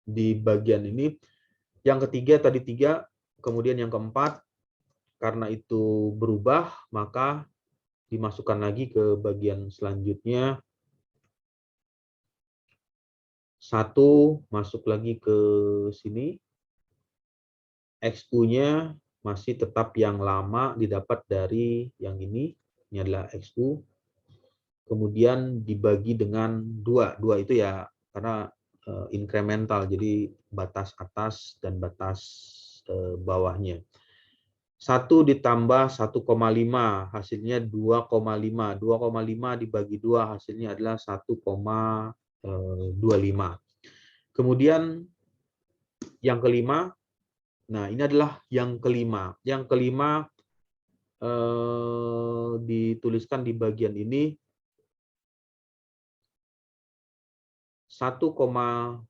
di bagian ini. Yang ketiga tadi 3, kemudian yang keempat, karena itu berubah, maka dimasukkan lagi ke bagian selanjutnya. 1 masuk lagi ke sini. XU-nya masih tetap yang lama didapat dari yang ini. Ini adalah XU. Kemudian dibagi dengan 2. 2 itu ya karena incremental, jadi batas atas dan batas bawahnya. 1 ditambah 1,5 hasilnya 2,5. 2,5 dibagi 2 hasilnya adalah 1,25. Kemudian yang kelima, nah ini adalah yang kelima. Yang kelima dituliskan di bagian ini 1,25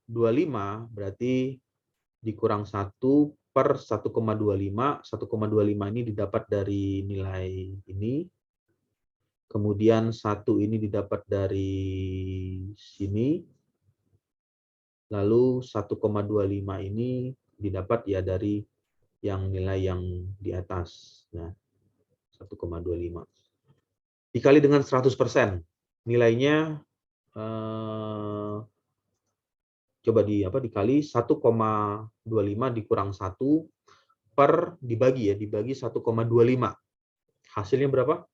berarti dikurang 1 per 1,25. 1,25 ini didapat dari nilai ini. Kemudian 1 ini didapat dari sini. Lalu 1,25 ini didapat ya dari yang nilai yang di atas. Nah, 1,25. Dikali dengan 100%. Nilainya coba dikali 1,25 dikurang 1 per dibagi 1,25. Hasilnya berapa?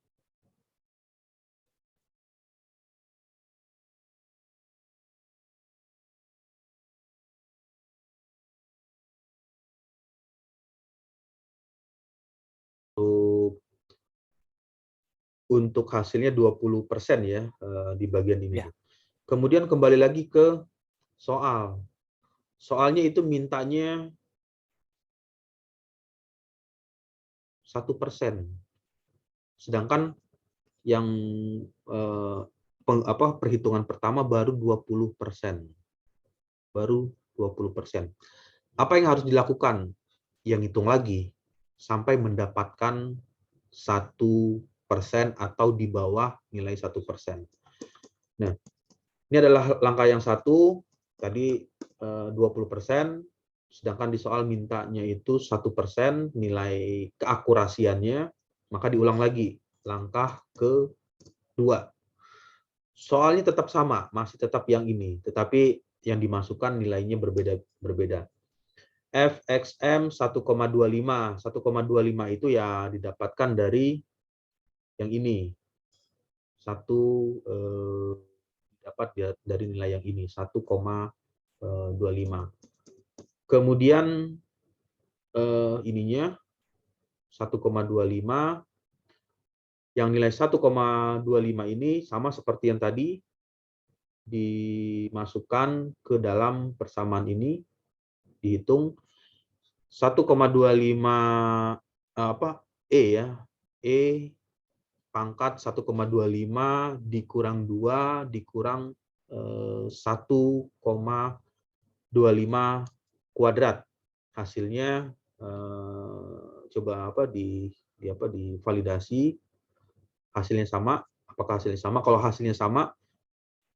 Untuk hasilnya 20% ya di bagian ini. Ya. Kemudian kembali lagi ke soal. Soalnya itu mintanya 1%. Sedangkan yang perhitungan pertama baru 20%. Baru 20%. Apa yang harus dilakukan? Yang hitung lagi sampai mendapatkan 1% atau di bawah nilai 1%. Nah, ini adalah langkah yang 1, tadi 20%, sedangkan di soal mintanya itu 1% nilai keakurasiannya, maka diulang lagi langkah kedua. Soalnya tetap sama, masih tetap yang ini, tetapi yang dimasukkan nilainya berbeda. FXM 1,25. 1,25 itu ya didapatkan dari yang ini. Dapat dari nilai yang ini, 1,25. Kemudian ininya 1,25. Yang nilai 1,25 ini sama seperti yang tadi, dimasukkan ke dalam persamaan ini, dihitung 1,25 E pangkat 1,25 dikurang 2 dikurang 1,25 kuadrat. Hasilnya coba divalidasi. Hasilnya sama. Apakah hasilnya sama? Kalau hasilnya sama,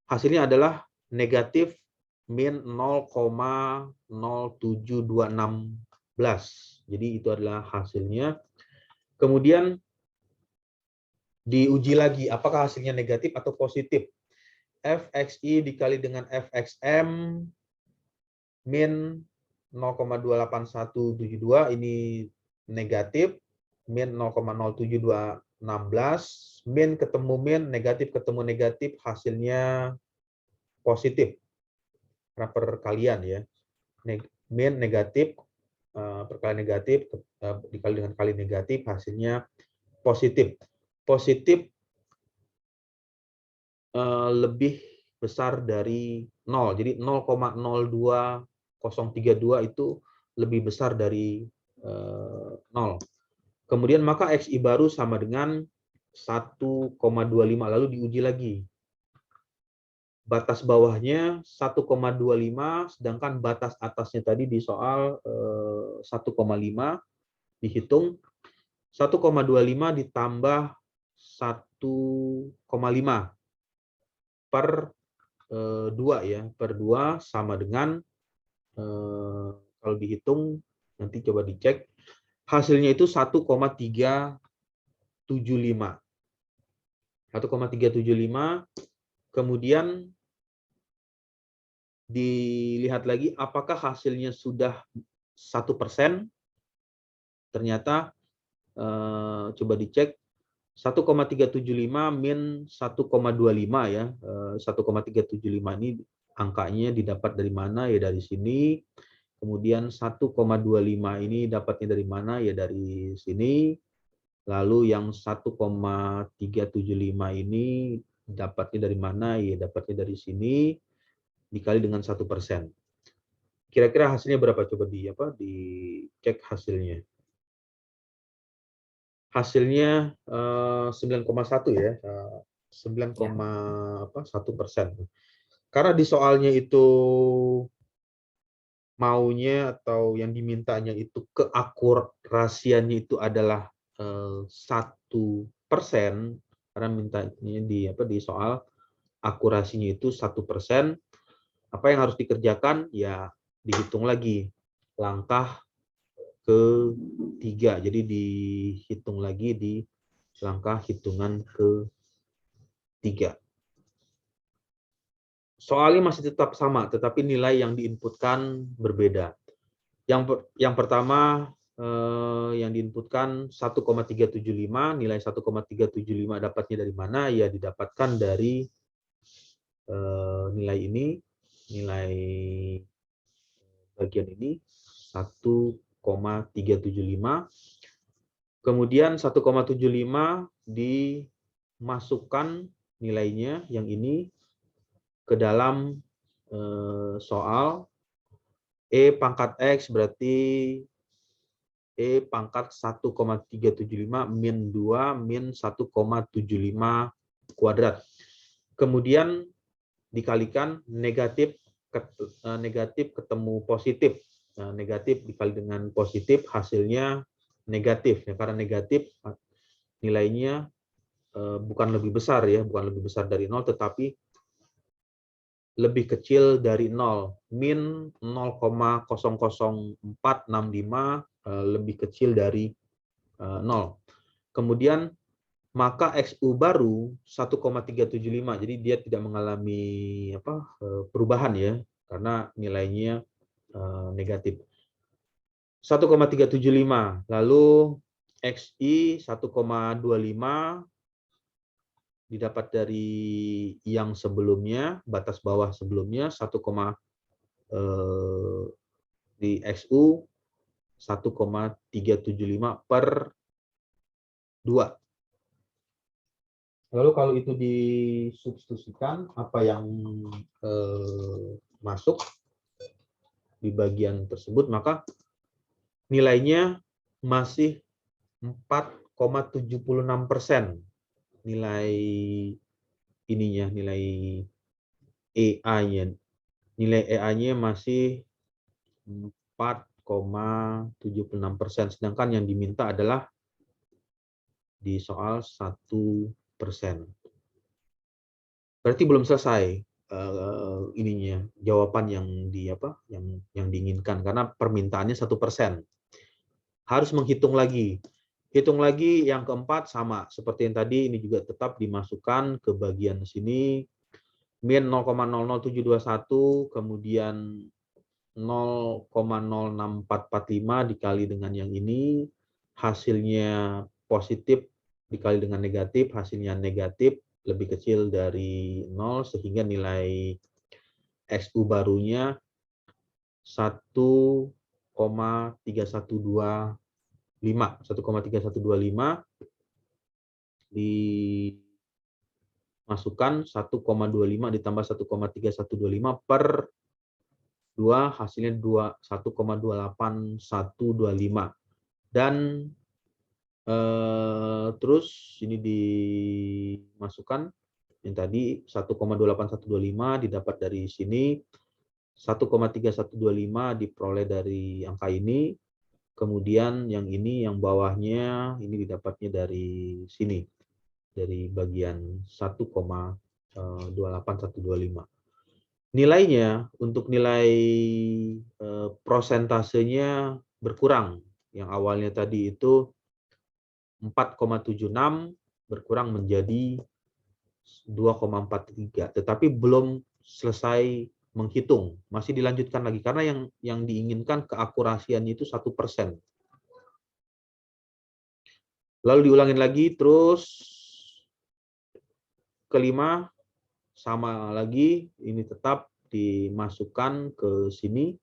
hasilnya adalah negatif min 0,0726. Jadi itu adalah hasilnya. Kemudian diuji lagi apakah hasilnya negatif atau positif. FXI dikali dengan FXM min 0,28172 ini negatif, min 0,07216, min ketemu min, negatif ketemu negatif, hasilnya positif. Karena perkalian ya. Min negatif, perkalian negatif, dikali dengan kali negatif, hasilnya positif. Positif lebih besar dari 0. Jadi 0,02032 itu lebih besar dari 0. Kemudian maka XI baru sama dengan 1,25. Lalu diuji lagi. Batas bawahnya 1,25, sedangkan batas atasnya tadi di soal 1,5. Dihitung 1,25 ditambah 1,5 per 2 ya, per 2 sama dengan kalau dihitung nanti coba dicek hasilnya itu 1,375. 1,375. Kemudian dilihat lagi apakah hasilnya sudah 1%. Ternyata coba dicek 1,375 min 1,25 ya. 1,375 ini angkanya didapat dari mana? Ya dari sini. Kemudian 1,25 ini dapatnya dari mana? Ya dari sini. Lalu yang 1,375 ini dapatnya dari mana? Ya dapatnya dari sini dikali dengan 1%. Kira-kira hasilnya berapa? Coba dicek hasilnya. Hasilnya 9,1 ya, 9,1%. Karena di soalnya itu maunya atau yang dimintanya itu keakurasiannya itu adalah 1%, karena mintanya di soal akurasinya itu 1%. Apa yang harus dikerjakan? Ya dihitung lagi langkah ketiga. Jadi dihitung lagi di langkah hitungan ketiga. Soalnya masih tetap sama, tetapi nilai yang diinputkan berbeda. Yang pertama yang diinputkan 1,375, nilai 1,375 dapatnya dari mana? Ya didapatkan dari nilai ini, nilai bagian ini 1,375. Kemudian 1,75 dimasukkan nilainya yang ini ke dalam soal E pangkat X berarti E pangkat 1,375 min 2 min 1,75 kuadrat. Kemudian dikalikan negatif ketemu positif. Nah, negatif dikali dengan positif hasilnya negatif ya, karena negatif nilainya bukan lebih besar ya, bukan lebih besar dari 0 tetapi lebih kecil dari 0, min 0,00465 lebih kecil dari 0. Kemudian maka XU baru 1,375, jadi dia tidak mengalami perubahan ya, karena nilainya negatif. 1,375, lalu XI 1,25 didapat dari yang sebelumnya, batas bawah sebelumnya 1, di XU 1,375 per 2. Lalu kalau itu disubstitusikan, apa yang masuk di bagian tersebut, maka nilainya masih 4,76%. Nilai ininya, nilai EA-nya. Nilai EA-nya masih 4,76%. Sedangkan yang diminta adalah di soal 1%. Berarti belum selesai ininya, jawaban yang diinginkan, karena permintaannya 1%. Harus menghitung lagi. Hitung lagi yang keempat sama seperti yang tadi, ini juga tetap dimasukkan ke bagian sini, min 0,00721, kemudian 0,06445 dikali dengan yang ini, hasilnya positif dikali dengan negatif, hasilnya negatif lebih kecil dari 0, sehingga nilai XU barunya 1,3125. 1,3125 dimasukkan 1,25 ditambah 1,3125 per 2, hasilnya 1,28125. Dan terus ini dimasukkan yang tadi 1,28125 didapat dari sini, 1,3125 diperoleh dari angka ini, kemudian yang ini yang bawahnya ini didapatnya dari sini, dari bagian 1,28125. Nilainya untuk nilai prosentasenya berkurang. Yang awalnya tadi itu 4,76 berkurang menjadi 2,43. Tetapi belum selesai menghitung, masih dilanjutkan lagi karena yang diinginkan keakurasiannya itu 1%. Lalu diulangin lagi, terus kelima sama lagi, ini tetap dimasukkan ke sini.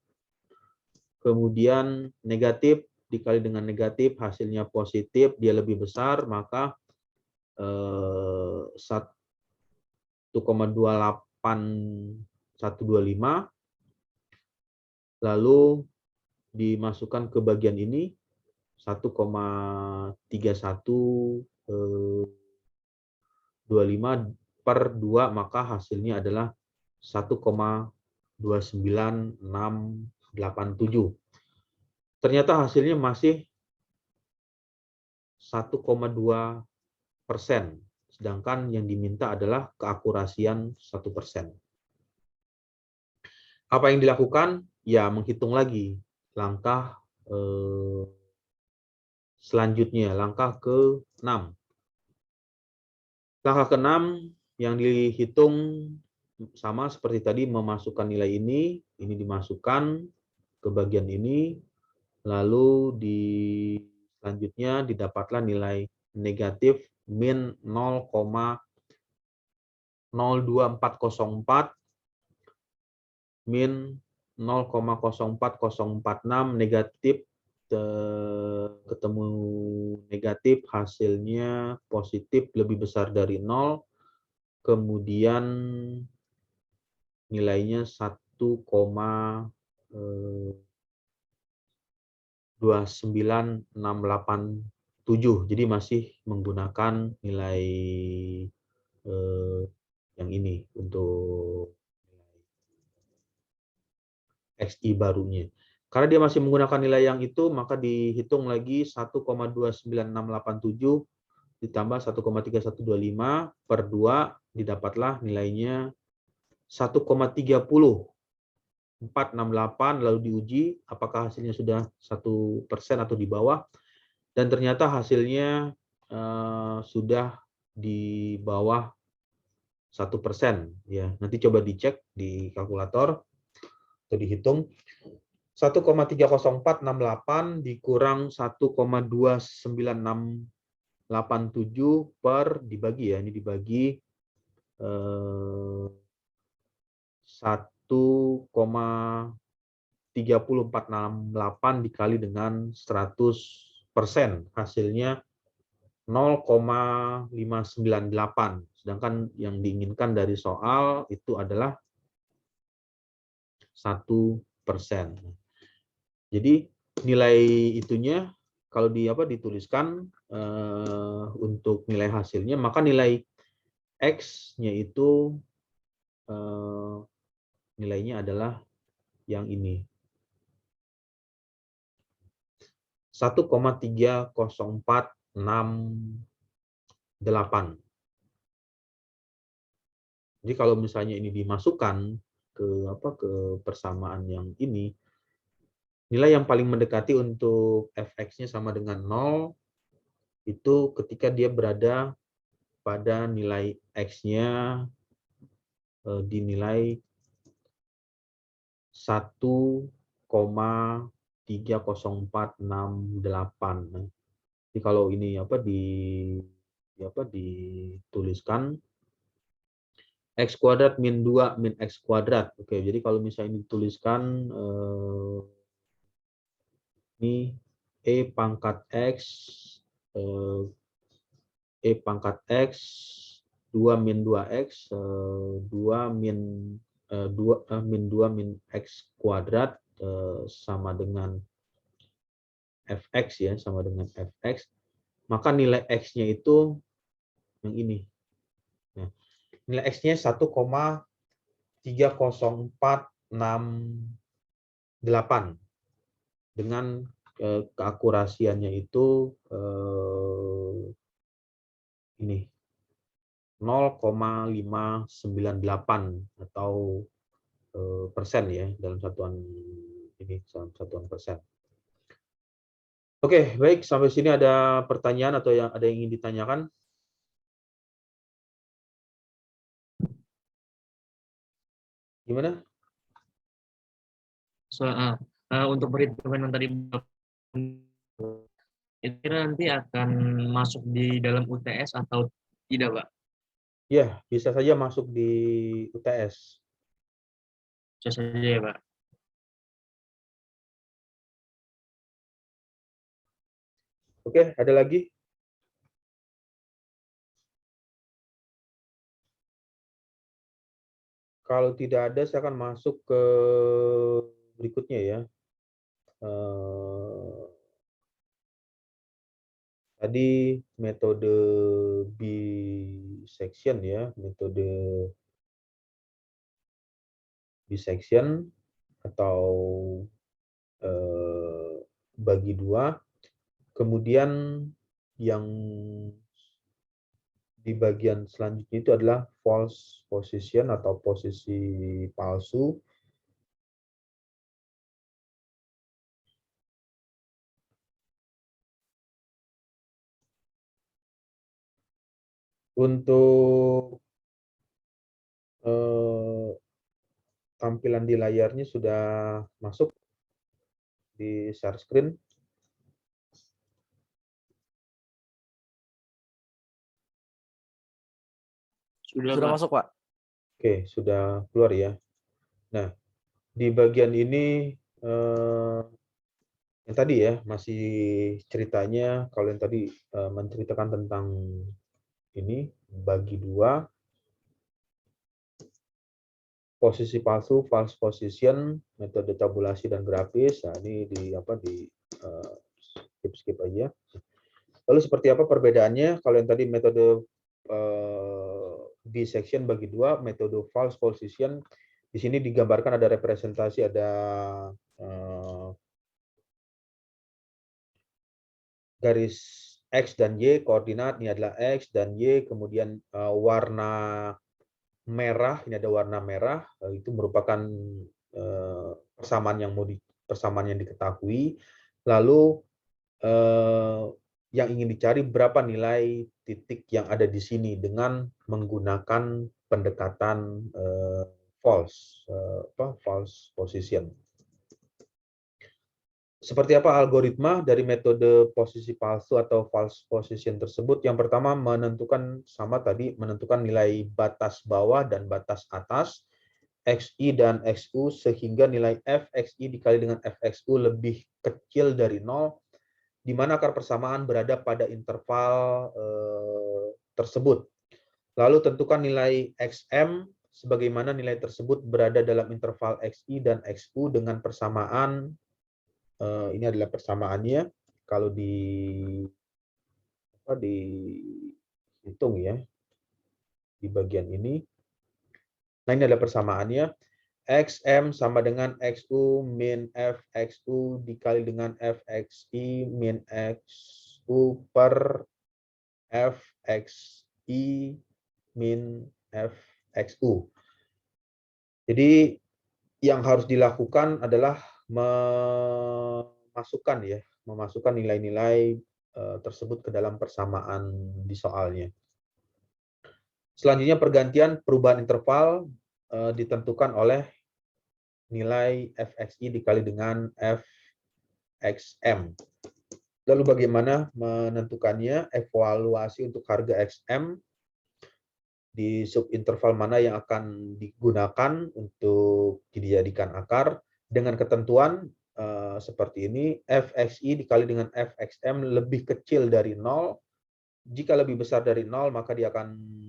Kemudian negatif dikali dengan negatif, hasilnya positif, dia lebih besar, maka 1,28125, lalu dimasukkan ke bagian ini 1,3125 per 2, maka hasilnya adalah 1,29687. Ternyata hasilnya masih 1,2%, sedangkan yang diminta adalah keakurasian 1%. Apa yang dilakukan? Ya, menghitung lagi langkah selanjutnya, langkah ke-6. Langkah ke-6 yang dihitung sama seperti tadi, memasukkan nilai ini dimasukkan ke bagian ini, lalu selanjutnya didapatlah nilai negatif min 0,02404 min 0,04046 negatif, ketemu negatif, hasilnya positif lebih besar dari 0, kemudian nilainya 1,29687. Jadi masih menggunakan nilai yang ini untuk XI barunya. Karena dia masih menggunakan nilai yang itu, maka dihitung lagi 1,29687 ditambah 1,3125 per 2, didapatlah nilainya 1,30468, lalu diuji apakah hasilnya sudah 1% atau di bawah, dan ternyata hasilnya sudah di bawah 1%. Ya, nanti coba dicek di kalkulator atau dihitung. 1,30468 dikurang 1,29687 per dibagi, ya, ini dibagi 1,30468 dikali dengan 100%, hasilnya 0,598. Sedangkan yang diinginkan dari soal itu adalah 1%. Jadi nilai itunya kalau dituliskan untuk nilai hasilnya, maka nilai X-nya itu nilainya adalah yang ini. 1,30468. Jadi kalau misalnya ini dimasukkan ke persamaan yang ini, nilai yang paling mendekati untuk fx-nya sama dengan 0 itu ketika dia berada pada nilai x-nya dinilai 1,30468. Jadi kalau ini dituliskan x kuadrat min 2 min x kuadrat. Oke, jadi kalau misalnya ini dituliskan ini E pangkat X 2 min 2X 2 min 2 min X kuadrat sama dengan Fx, ya, sama dengan Fx, maka nilai X-nya itu yang ini. Nah, nilai X-nya 1,30468 dengan keakurasiannya itu ini 0,598 atau persen, ya, dalam satuan ini satuan persen. Oke, baik, sampai sini ada pertanyaan atau ada yang ingin ditanyakan? Gimana? Untuk perhitungan yang tadi kira nanti akan masuk di dalam UTS atau tidak, Pak? Ya, bisa saja masuk di UTS. Bisa saja ya, Pak. Oke, ada lagi? Kalau tidak ada, saya akan masuk ke berikutnya ya. Tadi metode bisection ya, metode bisection atau bagi dua. Kemudian yang di bagian selanjutnya itu adalah false position atau posisi palsu. Untuk tampilan di layarnya sudah masuk di share screen. Sudah, Sudah Pak. masuk, Pak. Oke, sudah keluar ya. Nah, di bagian ini yang tadi ya, masih ceritanya, kalau yang tadi menceritakan tentang ini, bagi dua, posisi palsu, false position, metode tabulasi dan grafis. Nah, ini di skip aja. Lalu seperti apa perbedaannya? Kalau yang tadi metode bisection bagi dua, metode false position, di sini digambarkan ada representasi, ada garis X dan Y, koordinat ini adalah X dan Y, kemudian warna merah, ini ada warna merah, itu merupakan persamaan yang diketahui. Lalu yang ingin dicari berapa nilai titik yang ada di sini dengan menggunakan pendekatan false position. Seperti apa algoritma dari metode posisi palsu atau false position tersebut? Yang pertama menentukan nilai batas bawah dan batas atas XI dan XU sehingga nilai FXI dikali dengan FXU lebih kecil dari 0, di mana akar persamaan berada pada interval tersebut. Lalu tentukan nilai XM sebagaimana nilai tersebut berada dalam interval XI dan XU dengan persamaan, ini adalah persamaannya kalau dihitung ya di bagian ini. Nah, ini adalah persamaannya. XM sama dengan XU min FXU dikali dengan FXI min XU per FXI min FXU. Jadi yang harus dilakukan adalah memasukkan nilai-nilai tersebut ke dalam persamaan di soalnya. Selanjutnya pergantian perubahan interval ditentukan oleh nilai FXI dikali dengan FXM. Lalu bagaimana menentukannya? Evaluasi untuk harga XM di subinterval mana yang akan digunakan untuk dijadikan akar dengan ketentuan seperti ini. FXI dikali dengan FXM lebih kecil dari 0. Jika lebih besar dari 0, maka dia akan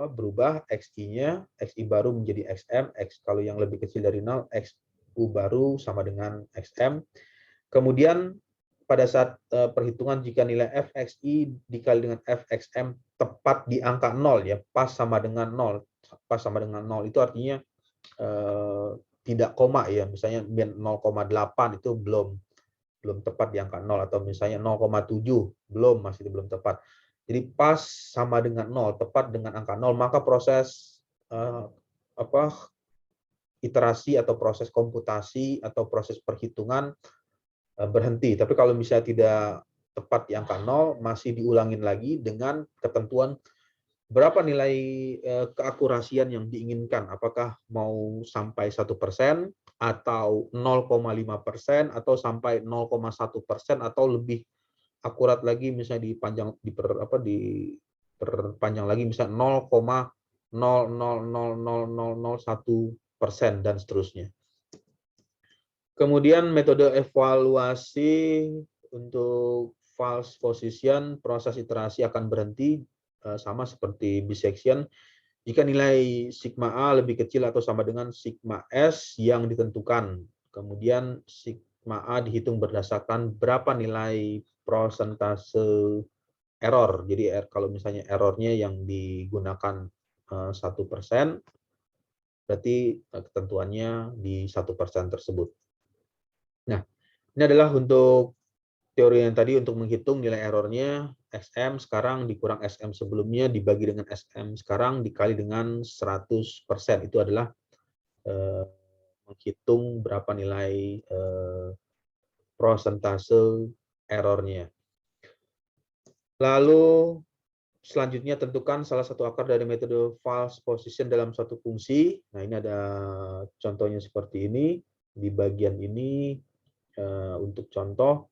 berubah XI-nya, XI baru menjadi XM, kalau yang lebih kecil dari 0, XU baru sama dengan XM. Kemudian pada saat perhitungan jika nilai FXI dikali dengan FXM tepat di angka 0 ya, pas sama dengan 0. Pas sama dengan 0 itu artinya tidak koma ya, misalnya 0,8 itu belum tepat di angka 0, atau misalnya 0,7 masih belum tepat. Jadi pas sama dengan 0, tepat dengan angka 0, maka proses iterasi atau proses komputasi atau proses perhitungan berhenti. Tapi kalau misalnya tidak tepat di angka 0, masih diulangin lagi dengan ketentuan berapa nilai keakurasian yang diinginkan. Apakah mau sampai 1% atau 0,5% atau sampai 0,1% atau lebih akurat lagi, misalnya diperpanjang lagi, misalnya 0,000001% dan seterusnya. Kemudian metode evaluasi untuk false position, proses iterasi akan berhenti sama seperti bisection jika nilai sigma A lebih kecil atau sama dengan sigma S yang ditentukan. Kemudian sigma A dihitung berdasarkan berapa nilai persentase error. Jadi kalau misalnya errornya yang digunakan 1%, berarti ketentuannya di 1% tersebut. Nah, ini adalah untuk teori yang tadi untuk menghitung nilai errornya. SM sekarang dikurang SM sebelumnya dibagi dengan SM sekarang dikali dengan 100%. Itu adalah menghitung berapa nilai persentase errornya. Lalu selanjutnya tentukan salah satu akar dari metode false position dalam suatu fungsi. Nah, ini ada contohnya seperti ini. Di bagian ini untuk contoh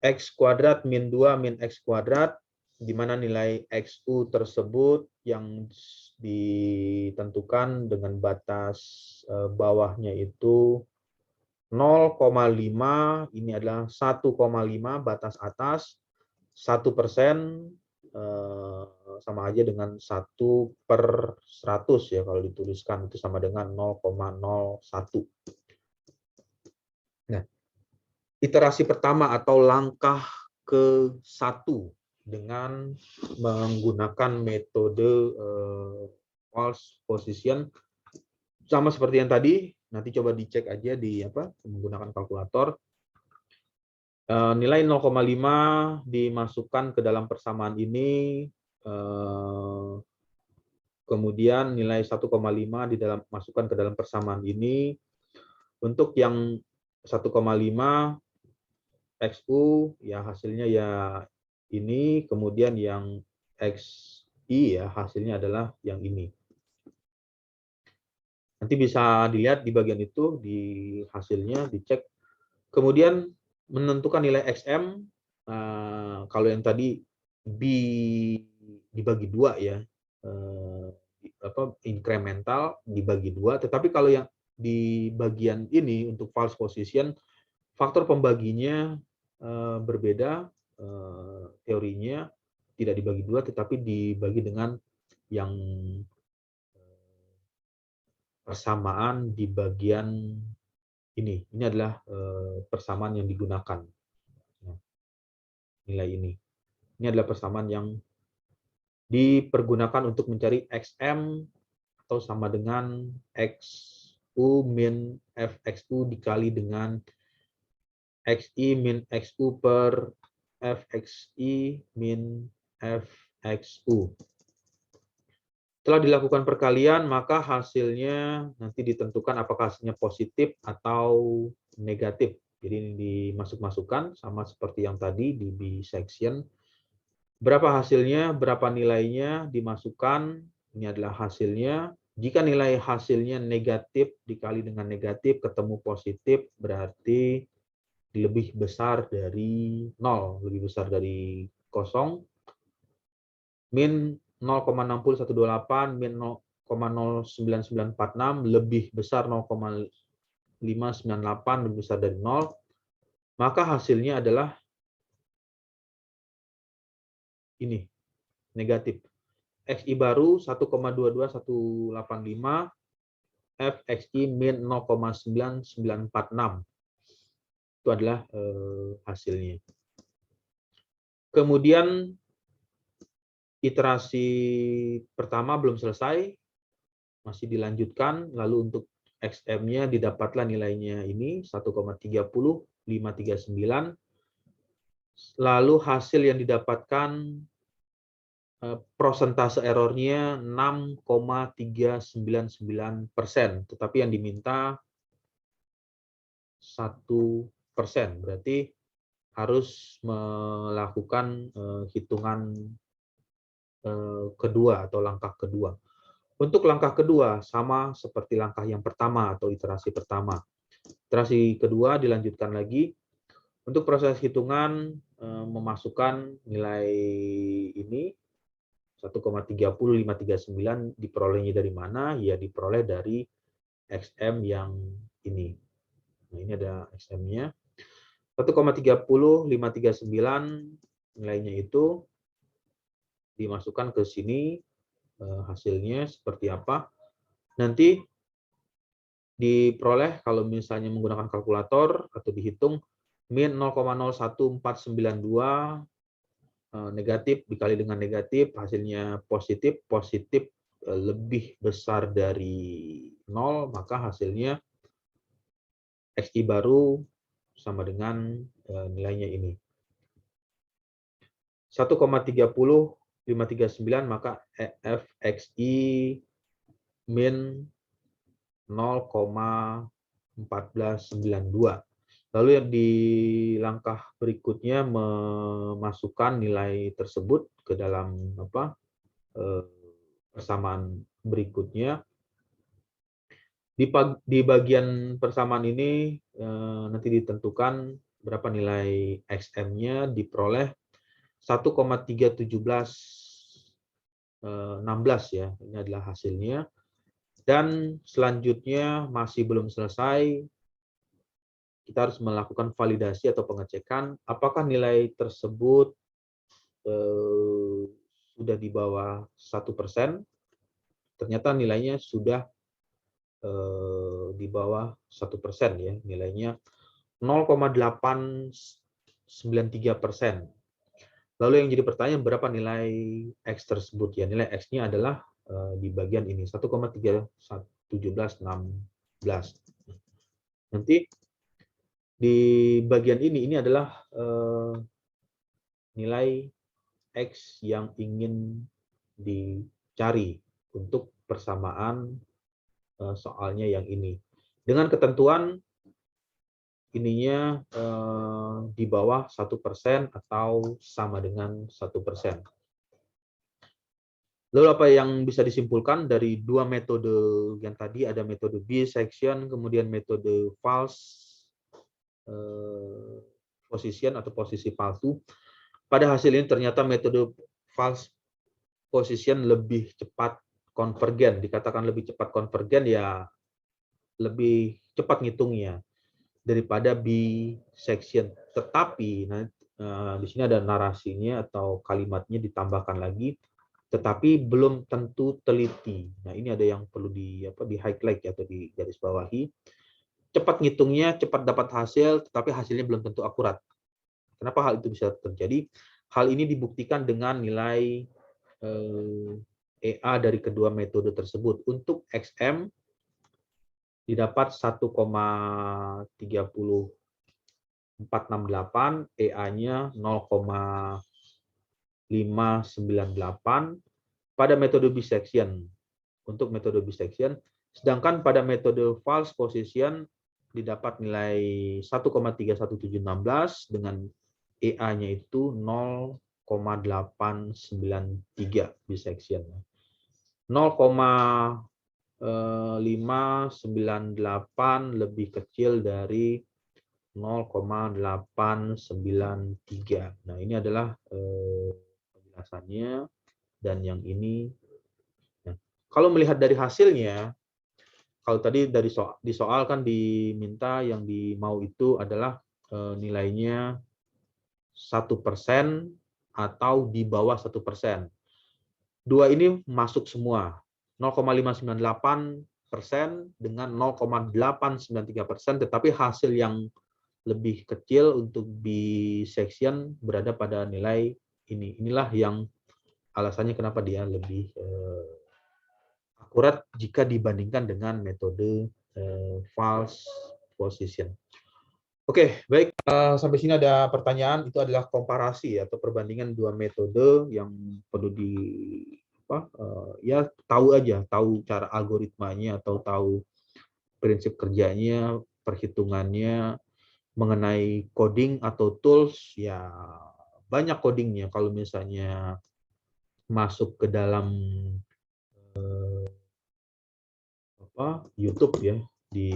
x kuadrat min 2 min x kuadrat, di mana nilai XU tersebut yang ditentukan dengan batas bawahnya itu 0,5, ini adalah 1,5 batas atas, 1% sama aja dengan 1/100 ya, kalau dituliskan itu sama dengan 0,01. Nah, iterasi pertama atau langkah ke-1 dengan menggunakan metode false position sama seperti yang tadi, nanti coba dicek aja di menggunakan kalkulator. Nilai 0,5 dimasukkan ke dalam persamaan ini, kemudian nilai 1,5 masukkan ke dalam persamaan ini. Untuk yang 1,5 XU ya hasilnya ya ini, kemudian yang XI ya hasilnya adalah yang ini. Nanti bisa dilihat di bagian itu, di hasilnya dicek. Kemudian menentukan nilai XM, kalau yang tadi dibagi 2 ya, incremental dibagi 2, tetapi kalau yang di bagian ini untuk false position, faktor pembaginya berbeda, teorinya tidak dibagi 2 tetapi dibagi dengan yang persamaan di bagian ini. Ini adalah persamaan yang digunakan. Nilai ini. Ini adalah persamaan yang dipergunakan untuk mencari XM atau sama dengan XU min FXU dikali dengan XI min XU per FXI min FXU. Setelah dilakukan perkalian, maka hasilnya nanti ditentukan apakah hasilnya positif atau negatif. Jadi ini dimasuk-masukkan sama seperti yang tadi di bisection. Berapa hasilnya, berapa nilainya dimasukkan, ini adalah hasilnya. Jika nilai hasilnya negatif dikali dengan negatif ketemu positif, berarti lebih besar dari 0, lebih besar dari 0. Min 0,60128 min 0,09946 lebih besar 0,598 lebih besar dari 0, maka hasilnya adalah ini, negatif. XI baru 1,22185, FXI min 0,9946. Itu adalah hasilnya. Kemudian iterasi pertama belum selesai, masih dilanjutkan, lalu untuk XM-nya didapatlah nilainya ini 1,30539. Lalu hasil yang didapatkan persentase errornya 6,399%, tetapi yang diminta 1%, berarti harus melakukan hitungan kedua atau langkah kedua. Untuk langkah kedua sama seperti langkah yang pertama atau iterasi pertama. Iterasi kedua dilanjutkan lagi. Untuk proses hitungan memasukkan nilai ini 1,30539 diperolehnya dari mana? Ya diperoleh dari XM yang ini. Nah, ini ada XM-nya. 1,30539 nilainya itu dimasukkan ke sini, hasilnya seperti apa. Nanti diperoleh kalau misalnya menggunakan kalkulator atau dihitung min 0,01492 negatif dikali dengan negatif, hasilnya positif, positif lebih besar dari 0, maka hasilnya XI baru sama dengan nilainya ini. 1,30539 maka FXI min 0,1492. Lalu yang di langkah berikutnya memasukkan nilai tersebut ke dalam persamaan berikutnya. Di bagian persamaan ini nanti ditentukan berapa nilai XM-nya, diperoleh 1,31716 ya. Ini adalah hasilnya. Dan selanjutnya masih belum selesai, kita harus melakukan validasi atau pengecekan apakah nilai tersebut sudah di bawah 1%. Ternyata nilainya sudah di bawah 1% ya, nilainya 0,893%. Lalu yang jadi pertanyaan berapa nilai X tersebut ya? Nilai X-nya adalah di bagian ini 1,31716. Nanti di bagian ini adalah nilai X yang ingin dicari untuk persamaan soalnya yang ini. Dengan ketentuan ininya di bawah 1% atau sama dengan 1%. Lalu apa yang bisa disimpulkan dari dua metode yang tadi, ada metode bisection, kemudian metode false position atau posisi palsu. Pada hasil ini ternyata metode false position lebih cepat konvergen. Dikatakan lebih cepat konvergen ya lebih cepat ngitungnya daripada bisection. Tetapi di sini ada narasinya atau kalimatnya ditambahkan lagi, tetapi belum tentu teliti. Nah, ini ada yang perlu di highlight atau di garis bawahi. Cepat ngitungnya, cepat dapat hasil, tetapi hasilnya belum tentu akurat. Kenapa hal itu bisa terjadi? Hal ini dibuktikan dengan nilai EA dari kedua metode tersebut. Untuk XM didapat 1,30468, EA-nya 0,598 pada metode bisection. Untuk metode bisection, sedangkan pada metode false position didapat nilai 1,31716 dengan EA-nya itu 0,893 bisection. 0,598 lebih kecil dari 0,893. Nah, ini adalah penjelasannya, dan yang ini. Nah, kalau melihat dari hasilnya, kalau tadi di soal kan diminta yang dimau itu adalah nilainya 1% atau di bawah 1%. Dua ini masuk semua, 0,598% dengan 0,893%, tetapi hasil yang lebih kecil untuk bisection berada pada nilai ini. Inilah yang alasannya kenapa dia lebih akurat jika dibandingkan dengan metode false position. Oke, baik. Sampai sini ada pertanyaan. Itu adalah komparasi atau perbandingan dua metode yang perlu ya tahu aja, tahu cara algoritmanya atau tahu prinsip kerjanya, perhitungannya mengenai coding atau tools. Ya banyak codingnya kalau misalnya masuk ke dalam YouTube ya. Di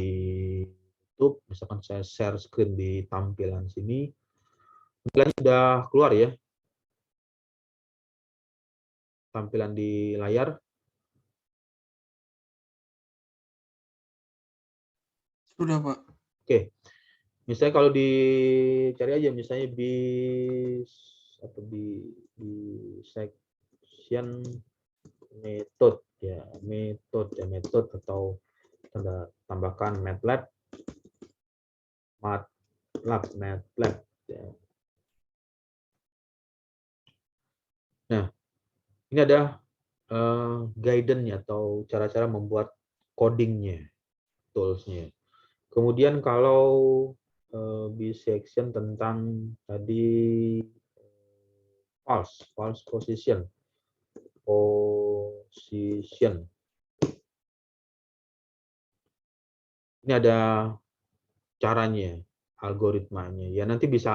YouTube, misalkan saya share screen di tampilan sini, tampilannya sudah keluar ya, tampilan di layar. Sudah, Pak. Oke, misalnya kalau dicari aja misalnya bis atau di section method ya, metode atau tanda tambahkan MATLAB ya. Nah, ini ada guidance-nya atau cara-cara membuat codingnya, tools-nya. Kemudian kalau bisection tentang tadi false position. Ini ada caranya, algoritmanya. Ya nanti bisa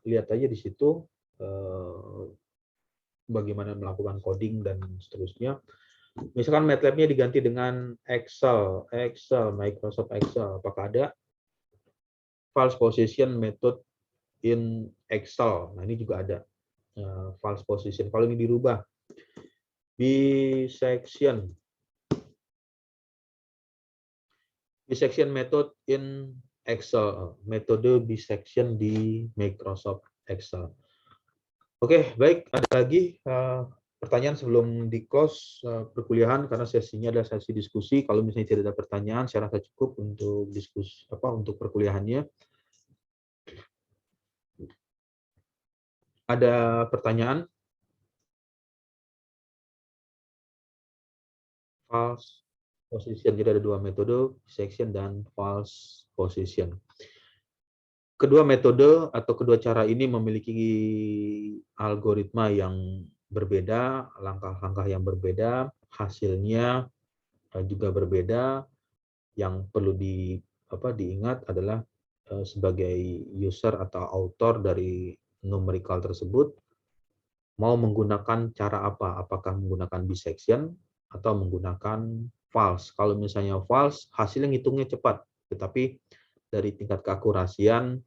lihat aja di situ bagaimana melakukan coding dan seterusnya. Misalkan MATLAB-nya diganti dengan Excel, Microsoft Excel. Apakah ada false position method in Excel? Nah ini juga ada false position. Kalau ini dirubah bisection method in Excel, metode bisection di Microsoft Excel. Oke, baik. Ada lagi pertanyaan sebelum di close perkuliahan, karena sesinya adalah sesi diskusi. Kalau misalnya tidak ada pertanyaan, saya rasa cukup untuk diskusi untuk perkuliahannya. Ada pertanyaan? False position, jadi ada dua metode, bisection dan false position. Kedua metode atau kedua cara ini memiliki algoritma yang berbeda, langkah-langkah yang berbeda, hasilnya juga berbeda. Yang perlu diingat adalah sebagai user atau author dari numerical tersebut mau menggunakan cara apa? Apakah menggunakan bisection atau menggunakan false? Kalau misalnya false, hasilnya ngitungnya cepat, tetapi dari tingkat keakurasian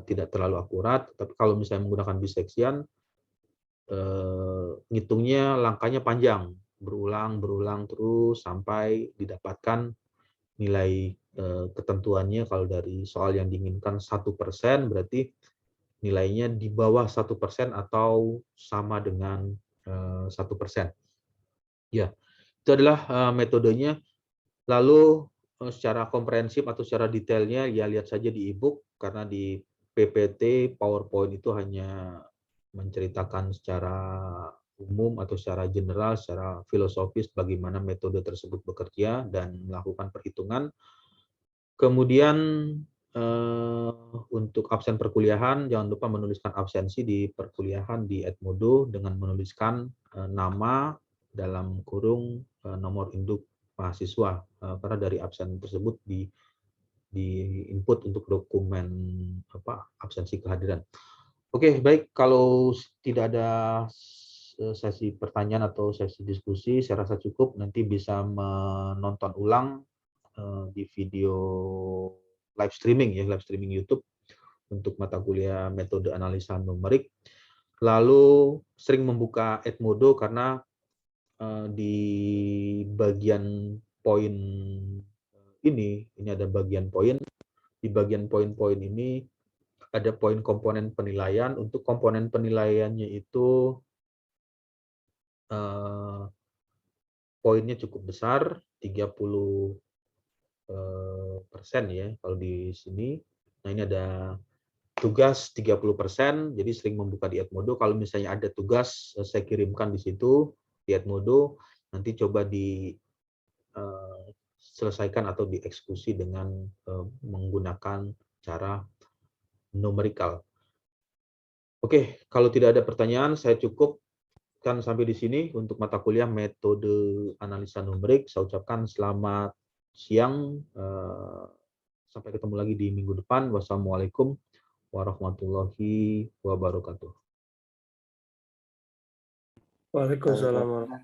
tidak terlalu akurat. Tapi kalau misalnya menggunakan bisection, ngitungnya langkahnya panjang, berulang terus sampai didapatkan nilai ketentuannya. Kalau dari soal yang diinginkan 1%, berarti nilainya di bawah 1% atau sama dengan 1%. Ya, itu adalah metodenya. Lalu secara komprehensif atau secara detailnya ya lihat saja di e-book, karena di PPT PowerPoint itu hanya menceritakan secara umum atau secara general, secara filosofis bagaimana metode tersebut bekerja dan melakukan perhitungan. Kemudian untuk absen perkuliahan, jangan lupa menuliskan absensi di perkuliahan di Edmodo dengan menuliskan nama dalam kurung nomor induk mahasiswa, karena dari absen tersebut di input untuk dokumen absensi kehadiran. Oke, baik. Kalau tidak ada sesi pertanyaan atau sesi diskusi, saya rasa cukup. Nanti bisa menonton ulang di video live streaming YouTube untuk mata kuliah metode analisa numerik. Lalu sering membuka Edmodo karena di bagian poin ini ada bagian poin. Di bagian poin-poin ini ada poin komponen penilaian. Untuk komponen penilaiannya itu poinnya cukup besar, 30% ya kalau di sini. Nah ini ada tugas 30%, jadi sering membuka di Edmodo. Kalau misalnya ada tugas, saya kirimkan di situ di Edmodo, nanti coba diselesaikan atau dieksekusi dengan menggunakan cara numerikal. Oke, kalau tidak ada pertanyaan, saya cukupkan sampai di sini untuk mata kuliah metode analisa numerik. Saya ucapkan selamat siang. Sampai ketemu lagi di minggu depan. Wassalamualaikum warahmatullahi wabarakatuh. Waalaikumsalam warahmatullahi wabarakatuh.